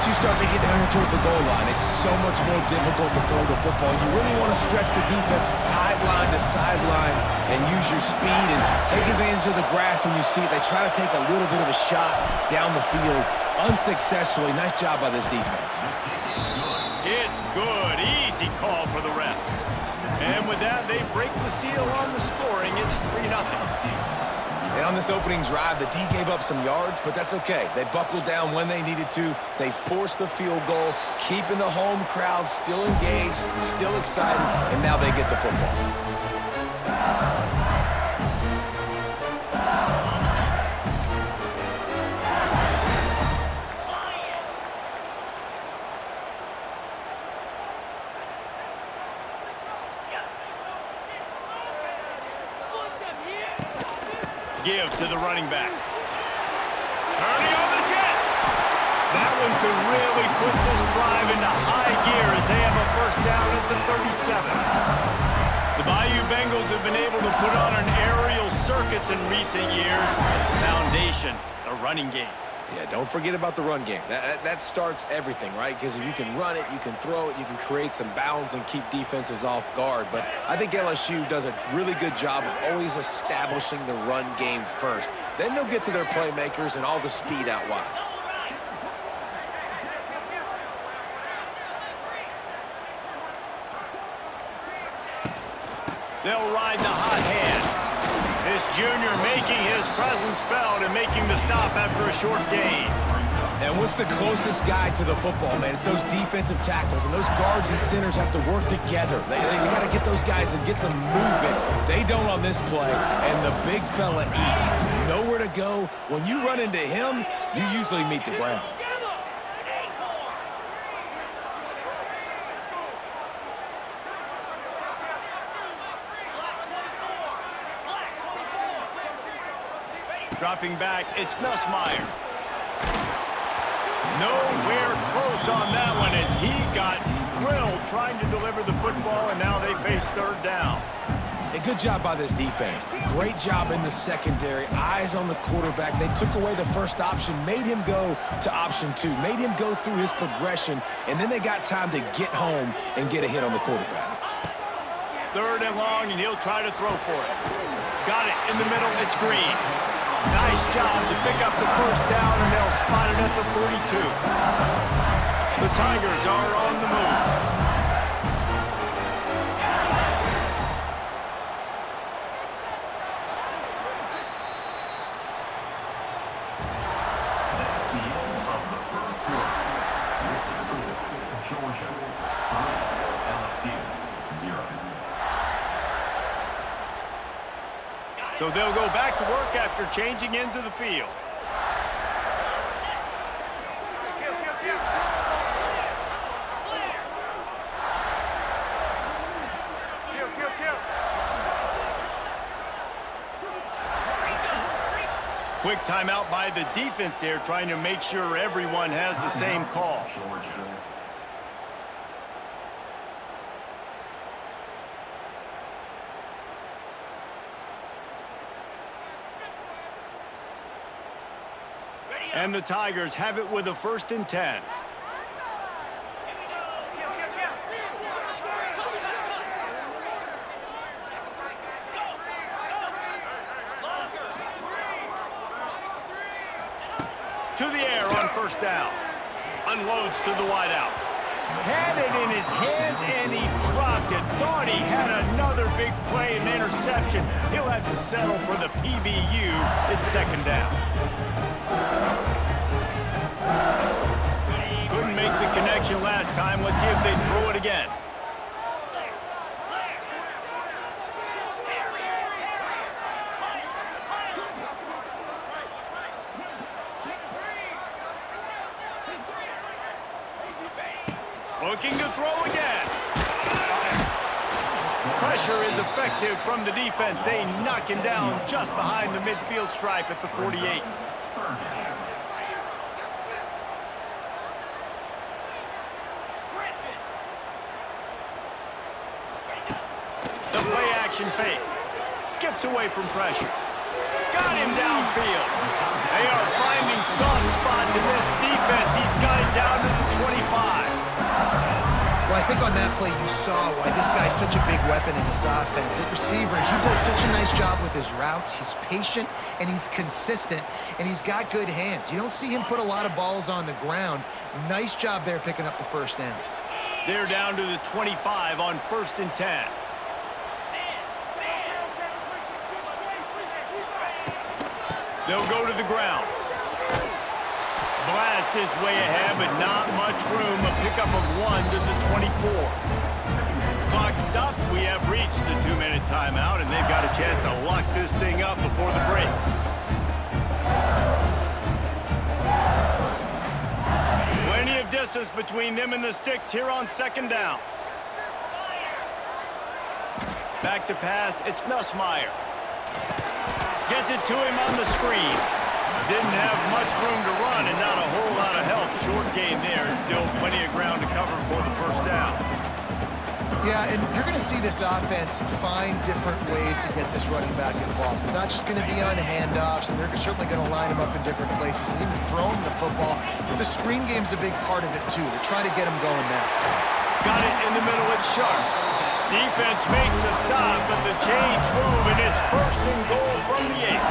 once you start to get down here towards the goal line, it's so much more difficult to throw the football. You really want to stretch the defense sideline to sideline and use your speed and take advantage of the grass when you see it. They try to take a little bit of a shot down the field unsuccessfully. Nice job by this defense. It's good. Easy call for the ref. And with that, they break the seal on the scoring. It's 3-0. And on this opening drive, the D gave up some yards, but that's okay. They buckled down when they needed to. They forced the field goal, keeping the home crowd still engaged, still excited, and now they get the football. Give to the running back. Turning on the Jets. That one could really put this drive into high gear as they have a first down at the 37. The Bayou Bengals have been able to put on an aerial circus in recent years. Foundation, a running game. Yeah, don't forget about the run game. That starts everything, right? Because if you can run it, you can throw it, you can create some balance and keep defenses off guard. But I think LSU does a really good job of always establishing the run game first. Then they'll get to their playmakers and all the speed out wide. They'll ride the hot hand. This junior making his presence felt and making the stop after a short gain. And what's the closest guy to the football, man? It's those defensive tackles, and those guards and centers have to work together. They got to get those guys and get some movement. They don't on this play, and the big fella eats. Nowhere to go. When you run into him, you usually meet the ground. Dropping back, it's Nussmeier. Nowhere close on that one as he got drilled trying to deliver the football, and now they face third down. A good job by this defense. Great job in the secondary. Eyes on the quarterback. They took away the first option, made him go to option 2, made him go through his progression, and then they got time to get home and get a hit on the quarterback. Third and long, and he'll try to throw for it. Got it in the middle. It's Green. Nice job to pick up the first down, and they'll spot it at the 42. The Tigers are on the move. So they'll go back to work after changing into the field. Quick timeout by the defense there, trying to make sure everyone has the same call. And the Tigers have it with a 1st and 10. To the air on 1st down. Unloads to the wideout. Had it in his hands and he dropped it. Thought he had another big play and interception. He'll have to settle for the PBU. It's 2nd down. Couldn't make the connection last time. Let's see if they throw it again. Looking to throw again. Pressure is effective from the defense. They knock him down just behind the midfield stripe at the 48. The play action fake. Skips away from pressure. Got him downfield. They are finding soft spots in this defense. He's got it down to the think on that play you saw why this guy's such a big weapon in this offense. At receiver, he does such a nice job with his routes. He's patient, and he's consistent, and he's got good hands. You don't see him put a lot of balls on the ground. Nice job there picking up the first down. They're down to the 25 on 1st and 10. They'll go to the ground. Blast his way ahead, but not much room. A pickup of 1 to the 24. Clock stops. We have reached the 2-minute timeout, and they've got a chance to lock this thing up before the break. Plenty of distance between them and the sticks here on 2nd down. Back to pass. It's Nussmeier. Gets it to him on the screen. Didn't have much room to run and not a whole lot of help. Short gain there and still plenty of ground to cover for the first down. Yeah, and you're going to see this offense find different ways to get this running back involved. It's not just going to be on handoffs, and they're certainly going to line him up in different places and even throw him the football. But the screen game's a big part of it, too. They're trying to get him going now. Got it in the middle. It's Sharp. Defense makes a stop, but the chains move, and it's 1st and goal from the 8.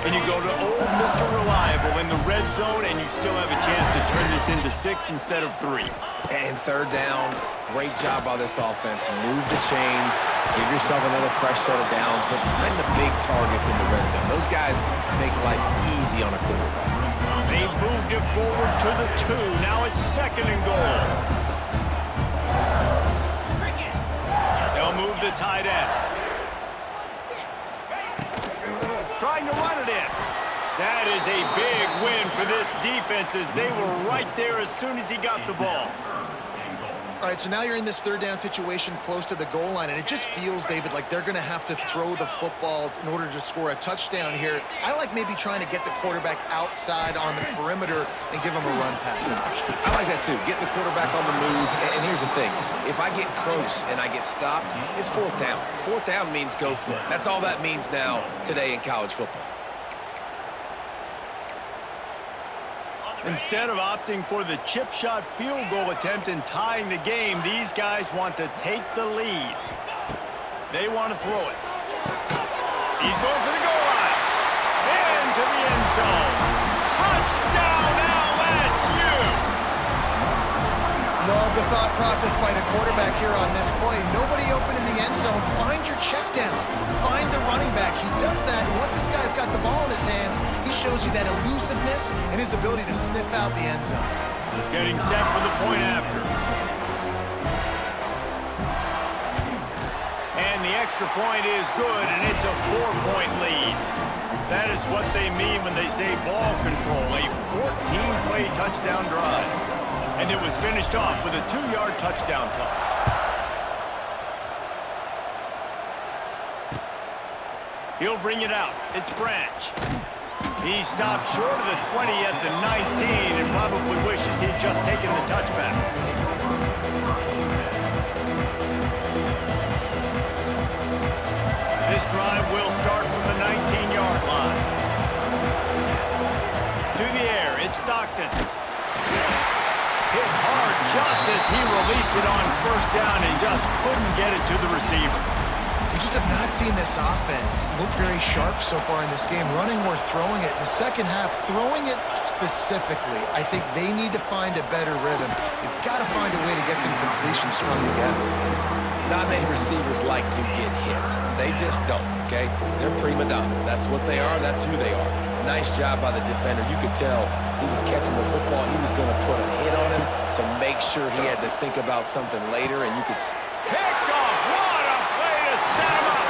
And you go to old Mr. Reliable in the red zone, and you still have a chance to turn this into 6 instead of 3. And 3rd down, great job by this offense. Move the chains, give yourself another fresh set of downs, but find the big targets in the red zone. Those guys make life easy on a quarterback. They've moved it forward to the 2. Now it's 2nd and goal. They'll move the tight end. Trying to run it in. That is a big win for this defense as they were right there as soon as he got the ball. All right, so now you're in this 3rd down situation close to the goal line, and it just feels, David, like they're going to have to throw the football in order to score a touchdown here. I like maybe trying to get the quarterback outside on the perimeter and give him a run-pass option. I like that, too. Get the quarterback on the move. And here's the thing. If I get close and I get stopped, it's 4th down. 4th down means go for it. That's all that means now today in college football. Instead of opting for the chip shot field goal attempt and tying the game, these guys want to take the lead. They want to throw it. He's going for the goal line. Into the end zone. Touchdown, LSU! Love the thought process by the quarterback here on this play. Nobody open in the end zone. Find your check down. Find the running back. He does that, and once this guy's got the ball in his hands, he shows you that elusiveness and his ability to sniff out the end zone. Getting set for the point after. And the extra point is good, and it's a 4-point lead. That is what they mean when they say ball control, a 14-play touchdown drive. And it was finished off with a 2-yard touchdown toss. He'll bring it out. It's Branch. He stopped short of the 20 at the 19 and probably wishes he'd just taken the touchback. This drive will start from the 19-yard line. To the air, it's Stockton. Hit hard just as he released it on 1st down and just couldn't get it to the receiver. We just have not seen this offense look very sharp so far in this game, running or throwing it. In the second half, throwing it specifically, I think they need to find a better rhythm. You've got to find a way to get some completion strung together. Not many receivers like to get hit. They just don't, okay? They're prima donnas. That's what they are. That's who they are. Nice job by the defender. You could tell he was catching the football. He was going to put a hit on him to make sure he had to think about something later, and you could... Picked off! What a play to set him up!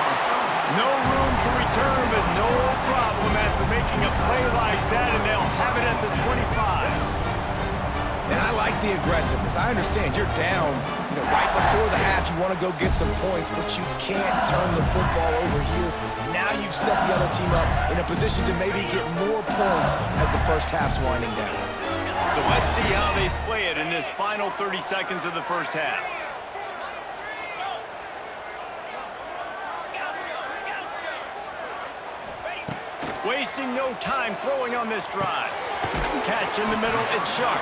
No room to return, but no problem after making a play like that, and they'll have it at the 25. And I like the aggressiveness. I understand you're down, right before the half. You want to go get some points, but you can't turn the football over here. Now you've set the other team up in a position to maybe get more points as the first half's winding down. So let's see how they play it in this final 30 seconds of the first half. Wasting no time throwing on this drive. Catch in the middle, it's Sharp.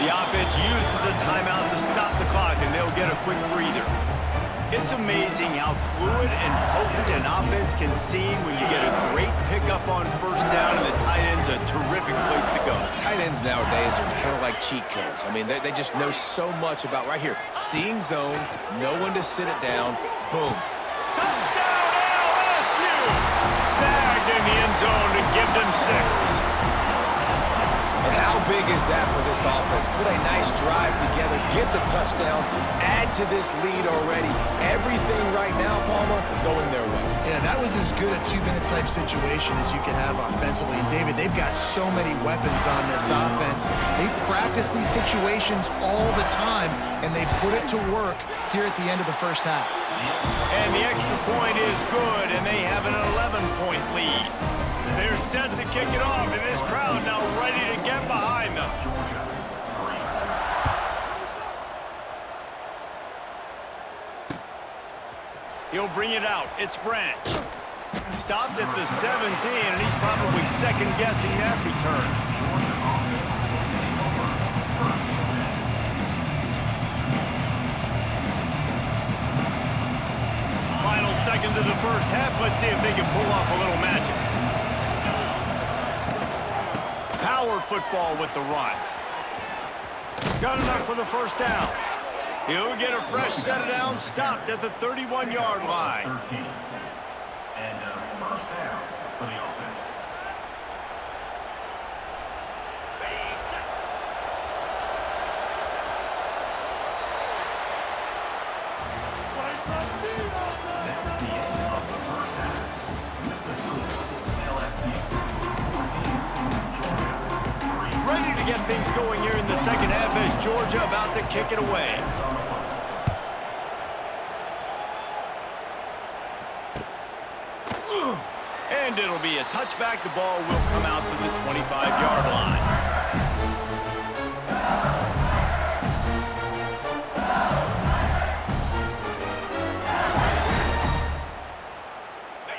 The offense uses a timeout to stop the clock, and they'll get a quick breather. It's amazing how fluid and potent an offense can seem when you get a great pickup on first down, and the tight end's a terrific place to go. Tight ends nowadays are kind of like cheat codes. I mean, they just know so much about, right here, seeing zone, know when to sit it down, boom. Touchdown, LSU! Snagged in the end zone to give them 6. And how big is that for this offense? Put a nice drive together, get the touchdown, add to this lead already. Everything right now, Palmer, going their way. Yeah, that was as good a 2-minute type situation as you could have offensively. And David, they've got so many weapons on this offense. They practice these situations all the time, and they put it to work here at the end of the first half. And the extra point is good, and they have an 11-point lead. They're set to kick it off, and this crowd now ready to get behind them. He'll bring it out. It's Branch. Stopped at the 17, and he's probably second-guessing that return. Final seconds of the first half. Let's see if they can pull off a little magic. Power football with the run. Got enough for the first down. He'll get a fresh set of downs, stopped at the 31-yard line. 13. And first down for the offense. That's the end of the first half. With the score, LSU 14, Georgia 3. Ready to get things going here in the second half as Georgia about to kick it away. And it'll be a touchback. The ball will come out to the 25-yard line.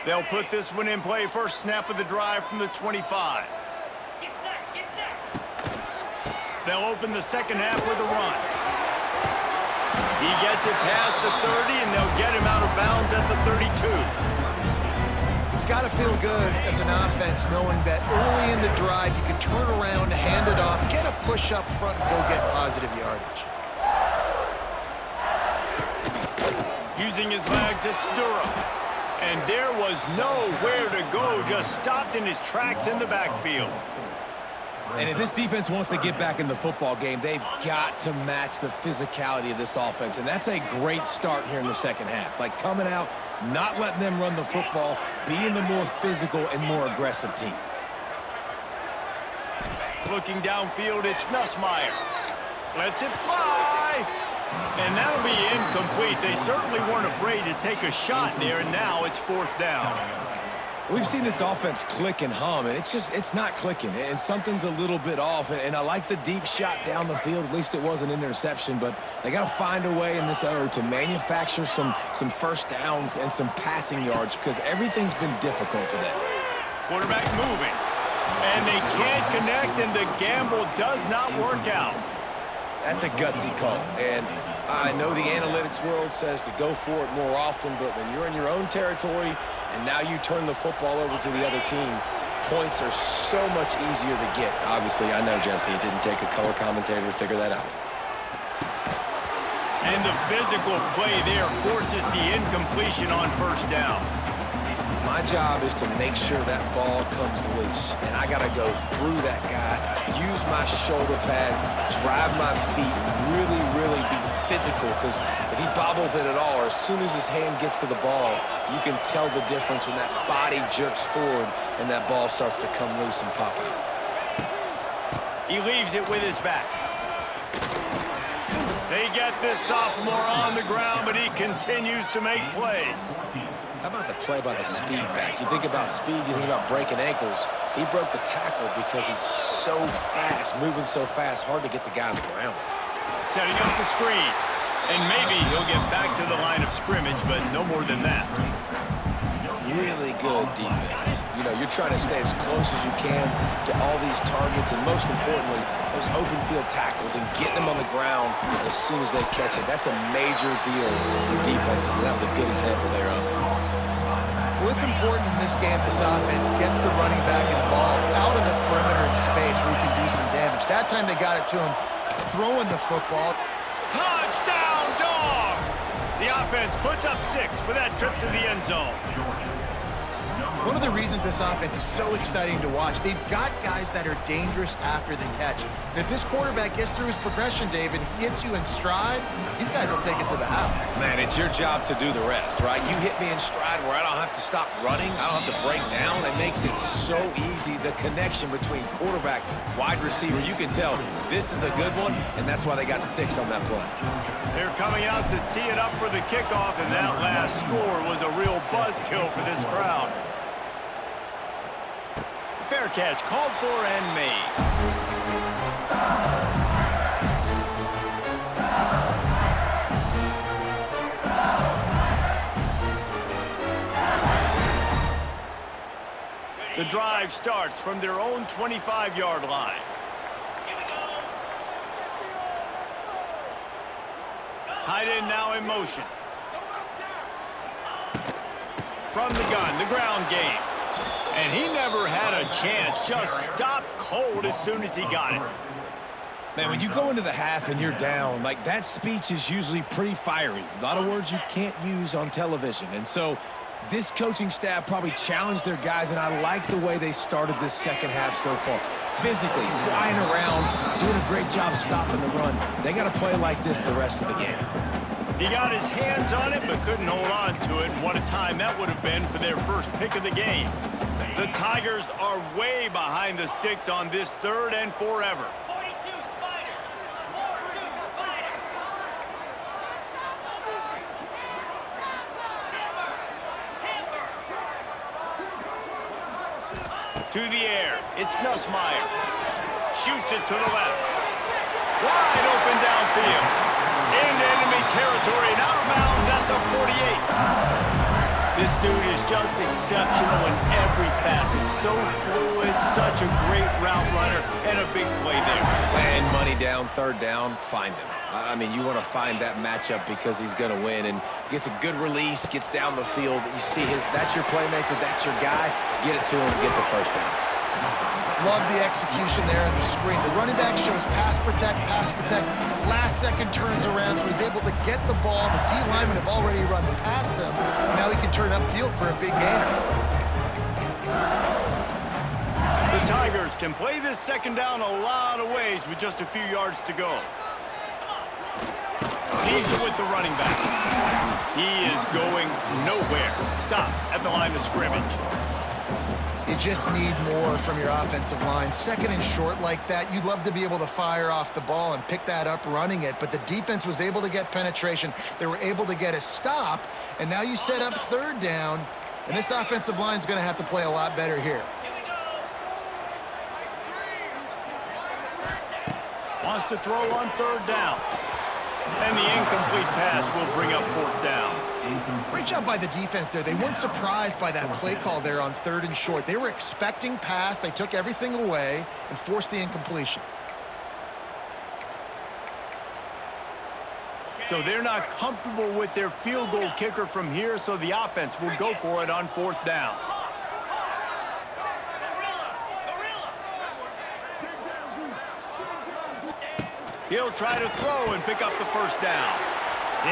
They'll put this one in play. First snap of the drive from the 25. They'll open the second half with a run. He gets it past the 30, and they'll get him out of bounds at the 32. It's got to feel good as an offense knowing that early in the drive you can turn around, hand it off, get a push up front, and go get positive yardage. Using his legs, it's Durham. And there was nowhere to go, just stopped in his tracks in the backfield. And if this defense wants to get back in the football game, they've got to match the physicality of this offense. And that's a great start here in the second half. Like coming out, not letting them run the football, being the more physical and more aggressive team. Looking downfield, it's Nussmeier. Lets it fly. And that'll be incomplete. They certainly weren't afraid to take a shot there, and now it's fourth down. We've seen this offense click and hum, and it's not clicking, and something's a little bit off. And I like the deep shot down the field. At least it was an interception, but they got to find a way in this O to manufacture some first downs and some passing yards because everything's been difficult today. Quarterback moving, and they can't connect, and the gamble does not work out. That's a gutsy call, and I know the analytics world says to go for it more often, but when you're in your own territory and now you turn the football over to the other team, points are so much easier to get. Obviously, I know, Jesse, it didn't take a color commentator to figure that out. And the physical play there forces the incompletion on first down. My job is to make sure that ball comes loose, and I got to go through that guy, use my shoulder pad, drive my feet, really be physical, because if he bobbles it at all, or as soon as his hand gets to the ball, you can tell the difference when that body jerks forward and that ball starts to come loose and pop out. He leaves it with his back. They get this sophomore on the ground, but he continues to make plays. How about the play by the speed back? You think about speed, you think about breaking ankles. He broke the tackle because he's so fast, moving so fast, hard to get the guy on the ground. Setting up the screen. And maybe he'll get back to the line of scrimmage, but no more than that. really good defense. You know, you're trying to stay as close as you can to all these targets, and most importantly, those open field tackles and getting them on the ground as soon as they catch it. That's a major deal for defenses, and that was a good example there of it. Well, it's important in this game this offense gets the running back involved out in the perimeter in space where he can do some damage. That time they got it to him throwing the football. Touchdown, Dogs! The offense puts up 6 with that trip to the end zone. One of the reasons this offense is so exciting to watch, they've got guys that are dangerous after the catch. And if this quarterback gets through his progression, David, he hits you in stride, these guys will take it to the house. Man, it's your job to do the rest, right? You hit me in stride where I don't have to stop running. I don't have to break down. It makes it so easy. The connection between quarterback, wide receiver, you can tell this is a good one, and that's why they got 6 on that play. They're coming out to tee it up for the kickoff, and that last score was a real buzzkill for this crowd. Fair catch called for and made. The drive starts from their own 25-yard line. Tight end now in motion. From the gun, the ground game. And he never had a chance, just stopped cold as soon as he got it. Man, when you go into the half and you're down, like, that speech is usually pretty fiery. A lot of words you can't use on television. And so this coaching staff probably challenged their guys, and I like the way they started this second half so far. Physically, flying around, doing a great job stopping the run. They got to play like this the rest of the game. He got his hands on it but couldn't hold on to it. And what a time that would have been for their first pick of the game. The Tigers are way behind the sticks on this 3rd and forever. 42 Spider. 42 Spider. To the air, it's Nussmeier. Shoots it to the left. Wide open downfield. Into enemy territory and out of bounds at the 48. This dude is just exceptional in every facet. So fluid, such a great route runner, and a big play there. And money down, 3rd down, find him. I mean, you want to find that matchup because he's going to win, and gets a good release, gets down the field. You see that's your playmaker, that's your guy. Get it to him, get the 1st down. Love the execution there on the screen. The running back shows pass protect, last second turns around, so he's able to get the ball. The D linemen have already run past him. Now he can turn upfield for a big gainer. The Tigers can play this second down a lot of ways with just a few yards to go. Leaves it with the running back. He is going nowhere. Stop at the line of scrimmage. You just need more from your offensive line. 2nd and short like that, you'd love to be able to fire off the ball and pick that up running it, but the defense was able to get penetration. They were able to get a stop, and now you set up 3rd down, and this offensive line is going to have to play a lot better here. Wants to throw on 3rd down. And the incomplete pass will bring up 4th down. Great job by the defense there. They weren't surprised by that play call there on 3rd and short. They were expecting pass. They took everything away and forced the incompletion. So they're not comfortable with their field goal kicker from here, so the offense will go for it on 4th down. He'll try to throw and pick up the 1st down.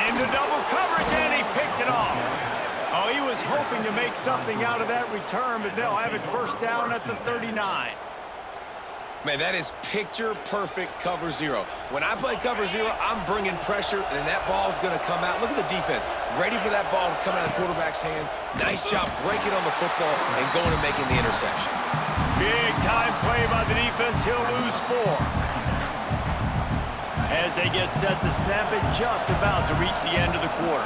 Into double coverage, and he picked it off. Oh, he was hoping to make something out of that return, but they'll have it 1st down at the 39. Man, that is picture-perfect cover 0. When I play cover 0, I'm bringing pressure, and that ball's going to come out. Look at the defense. Ready for that ball to come out of the quarterback's hand. Nice job breaking on the football and going and making the interception. Big-time play by the defense. He'll lose 4. As they get set to snap it, just about to reach the end of the quarter.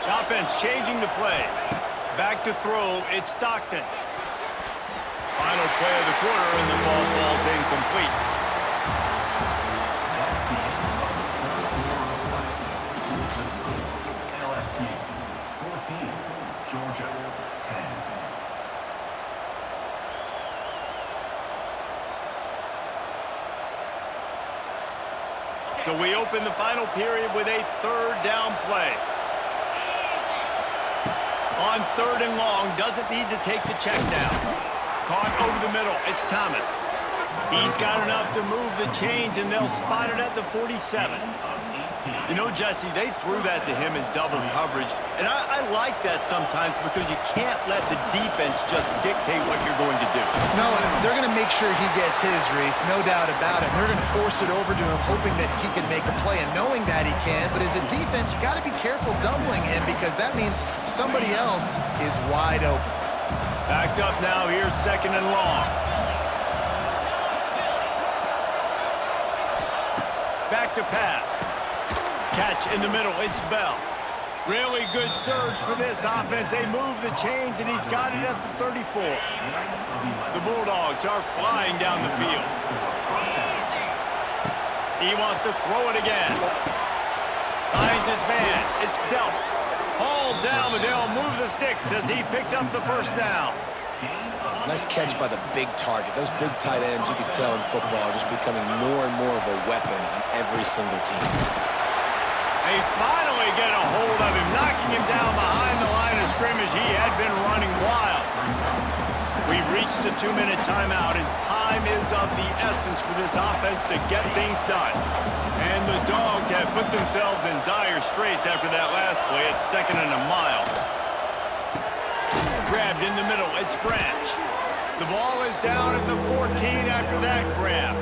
The offense changing the play. Back to throw, it's Stockton. Final play of the quarter, and the ball falls incomplete. So we open the final period with a third down play. On third and long, doesn't need to take the check down. Caught over the middle, it's Thomas. He's got enough to move the chains, and they'll spot it at the 47. You know, Jesse, they threw that to him in double coverage, and I like that sometimes because you can't let the defense just dictate what you're going to do. No, they're going to make sure he gets his, Reese, no doubt about it. They're going to force it over to him, hoping that he can make a play, and knowing that he can. But as a defense, you got to be careful doubling him because that means somebody else is wide open. Backed up now, here's second and long. Back to pass. Catch in the middle, it's Bell. Really good surge for this offense. They move the chains, and he's got it at the 34. The Bulldogs are flying down the field. He wants to throw it again. Finds his man. It's Delp. Hauled down, but they'll move the sticks as he picks up the first down. Nice catch by the big target. Those big tight ends, you can tell in football, are just becoming more and more of a weapon on every single team. They finally get a hold of him, knocking him down behind the line of scrimmage. He had been running wild. We've reached the 2-minute timeout, and time is of the essence for this offense to get things done. And the Dogs have put themselves in dire straits after that last play. It's second and a mile. Grabbed in the middle, it's Branch. The ball is down at the 14 after that grab.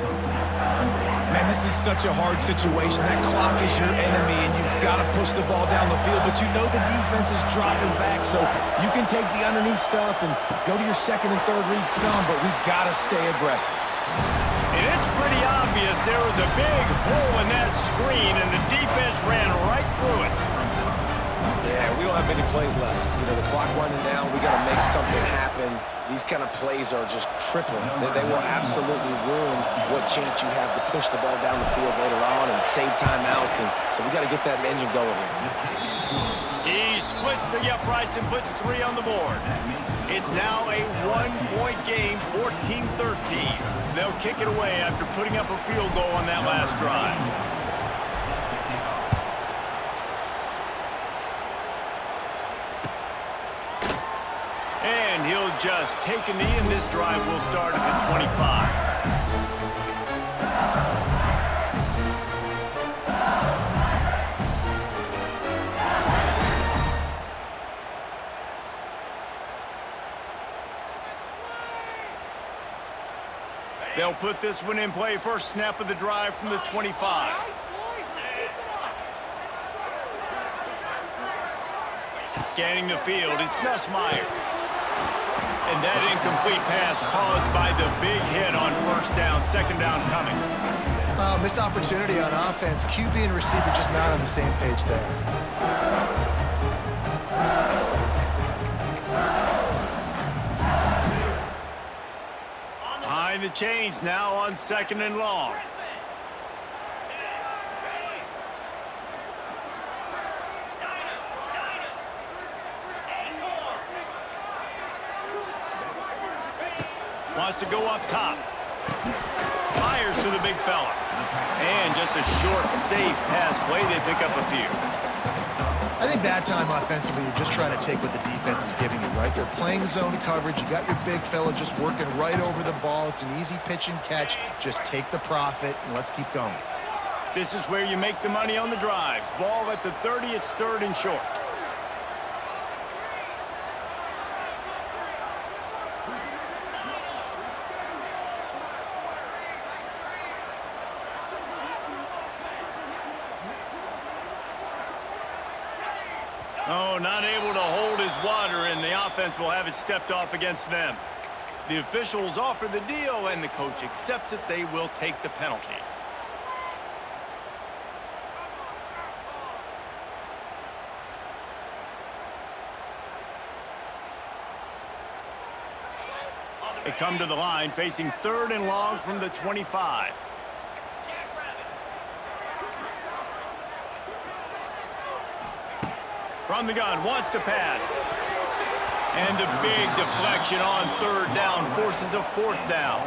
Man, this is such a hard situation. That clock is your enemy, and you've got to push the ball down the field, but you know the defense is dropping back, so you can take the underneath stuff and go to your second and third read some, but we've got to stay aggressive. And it's pretty obvious there was a big hole in that screen, and the defense ran right through it. Yeah, we don't have many plays left. You know, the clock running down, we got to make something happen. These kind of plays are just crippling. They will absolutely ruin what chance you have to push the ball down the field later on and save timeouts. And so we got to get that engine going here. He splits the uprights and puts 3 on the board. It's now a 1-point game, 14-13. They'll kick it away after putting up a field goal on that last drive. And he'll just take a knee, and this drive will start at the 25. They'll put this one in play. First snap of the drive from the 25. Scanning the field, it's Nussmeier. And that incomplete pass caused by the big hit on first down, second down coming. Missed opportunity on offense. QB and receiver just not on the same page there. Behind the chains now on second and long. Wants to go up top. Fires to the big fella. And just a short, safe pass play. They pick up a few. I think that time offensively, you're just trying to take what the defense is giving you, right? They're playing zone coverage. You got your big fella just working right over the ball. It's an easy pitch and catch. Just take the profit, and let's keep going. This is where you make the money on the drives. Ball at the 30, it's third and short. Oh, not able to hold his water, and the offense will have it stepped off against them. The officials offer the deal, and the coach accepts it. They will take the penalty. They come to the line, facing third and long from the 25. From the gun, wants to pass. And a big deflection on third down forces a fourth down.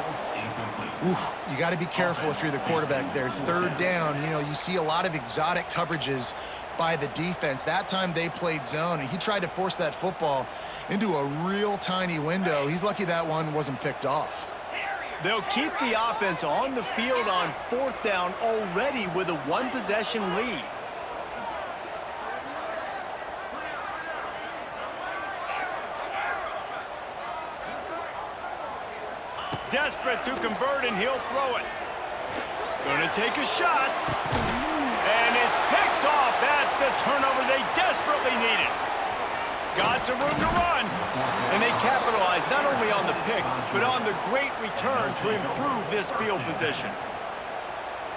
Oof, you got to be careful if you're the quarterback there. Third down, you see a lot of exotic coverages by the defense. That time they played zone, and he tried to force that football into a real tiny window. He's lucky that one wasn't picked off. They'll keep the offense on the field on fourth down already with a one-possession lead. Desperate to convert, and he'll throw it. Gonna take a shot. And it's picked off. That's the turnover they desperately needed. Got some room to run. And they capitalized not only on the pick, but on the great return to improve this field position.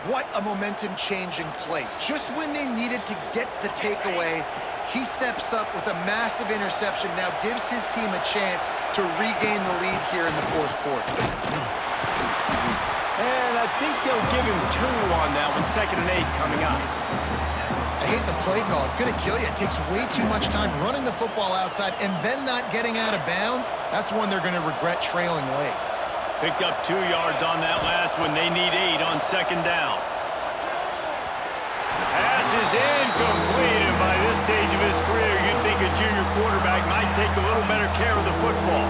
What a momentum-changing play. Just when they needed to get the takeaway, he steps up with a massive interception, now gives his team a chance to regain the lead here in the fourth quarter. And I think they'll give him 2 on that one, 2nd and 8 coming up. I hate the play call. It's going to kill you. It takes way too much time running the football outside and then not getting out of bounds. That's one they're going to regret trailing late. Picked up 2 yards on that last one. They need 8 on 2nd down. Pass is incomplete, and by this stage of his career, you'd think a junior quarterback might take a little better care of the football.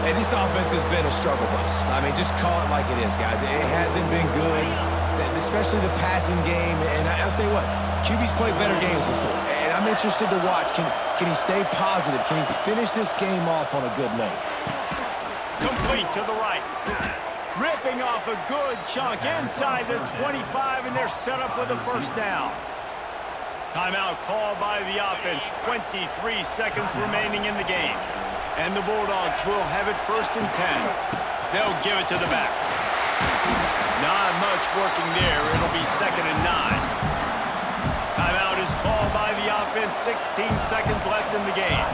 And this offense has been a struggle bus. I mean, just call it like it is, guys. It hasn't been good, especially the passing game. And I'll tell you what, QB's played better games before. And I'm interested to watch. Can he stay positive? Can he finish this game off on a good note? Complete to the right. Ripping off a good chunk inside the 25, and they're set up with a first down. Timeout called by the offense. 23 seconds remaining in the game. And the Bulldogs will have it 1st and 10. They'll give it to the back. Not much working there. It'll be 2nd and 9. Timeout is called by the offense. 16 seconds left in the game.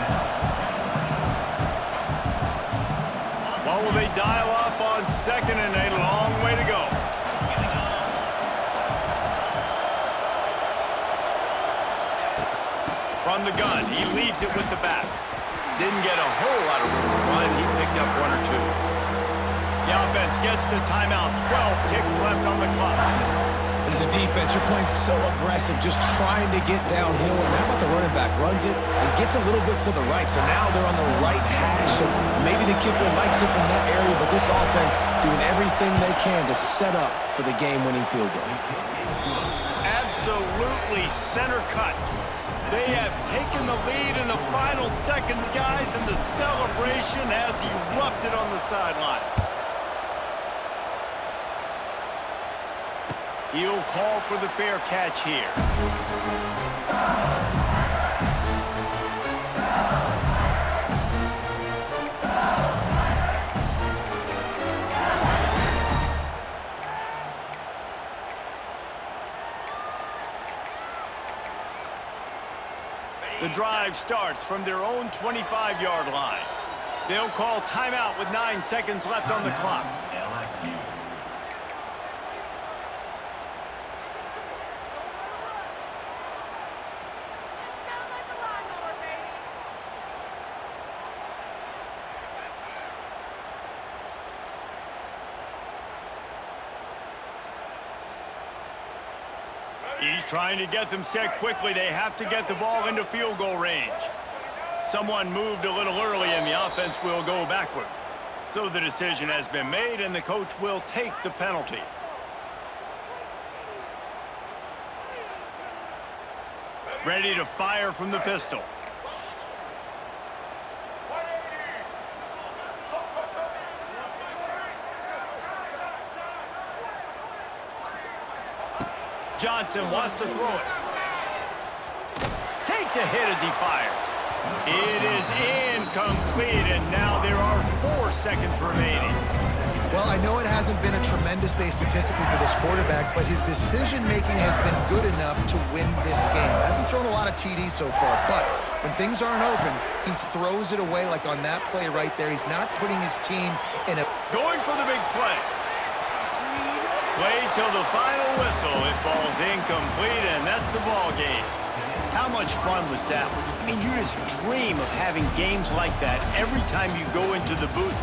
What will they dial up on 2nd and 8? A long way to go. From the gun, he leaves it with the back. Didn't get a whole lot of room to run. He picked up 1 or 2. The offense gets the timeout. 12 ticks left on the clock. And as a defense, you're playing so aggressive, just trying to get downhill. And how about the running back? Runs it and gets a little bit to the right. So now they're on the right hash. And maybe the kicker likes it from that area. But this offense doing everything they can to set up for the game-winning field goal. Absolutely center cut. They have taken the lead in the final seconds, guys, and the celebration has erupted on the sideline. He'll call for the fair catch here. The drive starts from their own 25-yard line. They'll call timeout with 9 seconds left on the clock. LSU. He's trying to get them set quickly. They have to get the ball into field goal range. Someone moved a little early, and the offense will go backward. So the decision has been made, and the coach will take the penalty. Ready to fire from the pistol. Johnson wants to throw it. Takes a hit as he fires. It is incomplete, and now there are 4 seconds remaining. Well, I know it hasn't been a tremendous day statistically for this quarterback, but his decision-making has been good enough to win this game. Hasn't thrown a lot of TDs so far, but when things aren't open, he throws it away like on that play right there. He's not putting his team in a... Going for the big play. Play till the final whistle. It falls incomplete, and that's the ball game. How much fun was that? I mean, you just dream of having games like that every time you go into the booth.